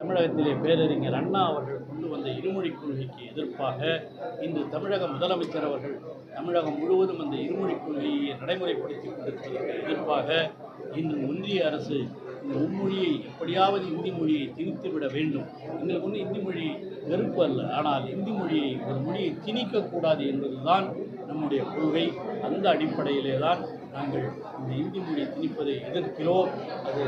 தமிழகத்திலே பேரறிஞர் அண்ணா அவர்கள் கொண்டு வந்த இருமொழிக் கொள்கைக்கு எதிர்ப்பாக இன்று தமிழக முதலமைச்சர் அவர்கள் தமிழகம் முழுவதும் அந்த இருமொழிக் கொள்கையை நடைமுறைப்படுத்திக் கொண்டிருப்பதற்கு எதிர்ப்பாக இன்று ஒன்றிய அரசு இந்த மும்மொழியை எப்படியாவது இந்தி மொழியை திணித்துவிட வேண்டும். எங்களுக்கு ஒன்றும் இந்தி மொழி வெறுப்பு அல்ல, ஆனால் இந்தி மொழியை ஒரு மொழியை திணிக்கக்கூடாது என்பதுதான் நம்முடைய கொள்கை. அந்த அடிப்படையிலே தான் நாங்கள் இந்த இந்தி மொழி திணிப்பதை எதிர்க்கிறோம். அது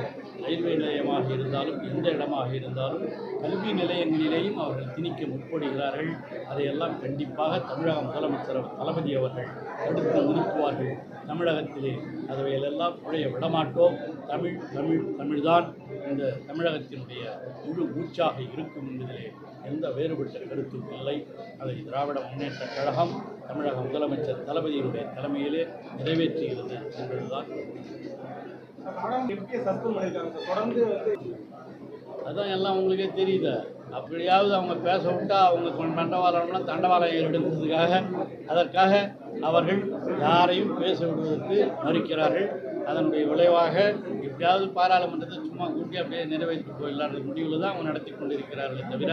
ரயில்வே நிலையமாக இருந்தாலும் எந்த இடமாக இருந்தாலும் கல்வி நிலையங்களிலேயும் அவர்கள் திணிக்க முற்படுகிறார்கள். அதையெல்லாம் கண்டிப்பாக தமிழக முதலமைச்சர் தளபதி அவர்கள் தடுத்து நிறுத்துவார்கள். தமிழகத்திலே அவையெல்லாம் நுழைய விடமாட்டோம். தமிழ் தமிழ் தமிழ்தான் இந்த தமிழகத்தினுடைய முழு மூச்சாக இருக்கும் என்பதிலே எந்த வேறுபட்ட கருத்தும் இல்லை. அதை திராவிட முன்னேற்றக் கழகம் தமிழக முதலமைச்சர் தளபதியினுடைய தலைமையிலே நிறைவேற்றுகிறது என்பதுதான். அதான் எல்லாம் உங்களுக்கே தெரியுது. அப்படியாவது அவங்க பேச விட்டால் அவங்க தண்டவாளம்லாம் தண்டவாளம் எடுக்கிறதுக்காக அதற்காக அவர்கள் யாரையும் பேச விடுவதற்கு மறுக்கிறார்கள். அதனுடைய விளைவாக எப்படியாவது பாராளுமன்றத்தை சும்மா கூட்டி அப்படியே நிறைவேற்றி போயிடலான்ற முடிவில் தான் அவங்க நடத்தி கொண்டிருக்கிறார்களே தவிர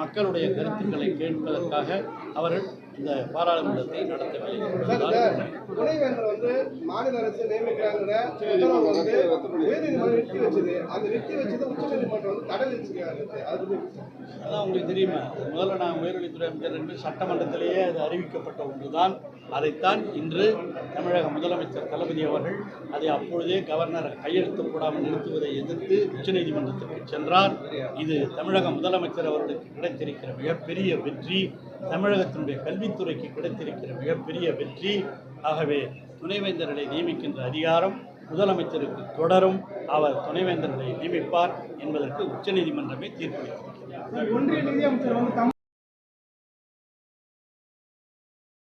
மக்களுடைய கருத்துக்களை கேட்பதற்காக அவர்கள் இந்த பாராளுமன்றத்தை நடத்தவில்லை. துணைவேந்தர் வந்து மாநில அரசு நியமிக்கிறாங்க நிறுத்தி வச்சது உச்சநீதிமன்றம் வந்து தடை விதிச்சிருக்காங்க. அதான் உங்களுக்கு தெரியுமா, முதல்ல நான் உயர்கல்வித்துறை அமைச்சர் என்று சட்டமன்றத்திலேயே அது அறிவிக்கப்பட்ட ஒன்றுதான். அதைத்தான் இன்று தமிழக முதலமைச்சர் தளபதி அவர்கள் அதை அப்பொழுதே கவர்னர் கையெழுத்து போடாமல் நிறுத்துவதை எதிர்த்து உச்சநீதிமன்றத்திற்கு சென்றார். இது தமிழக முதலமைச்சர் அவர்களுக்கு கிடைத்திருக்கிற மிகப்பெரிய வெற்றி, தமிழகத்தினுடைய கல்வித்துறைக்கு கிடைத்திருக்கிற மிகப்பெரிய வெற்றி. ஆகவே துணைவேந்தர்களை நியமிக்கின்ற அதிகாரம் முதலமைச்சருக்கு தொடரும். அவர் துணைவேந்தர்களை நியமிப்பார் என்பதற்கு உச்சநீதிமன்றமே தீர்ப்பளித்திருக்கிறது. ஒன்றிய நிதியமைச்சர் வந்து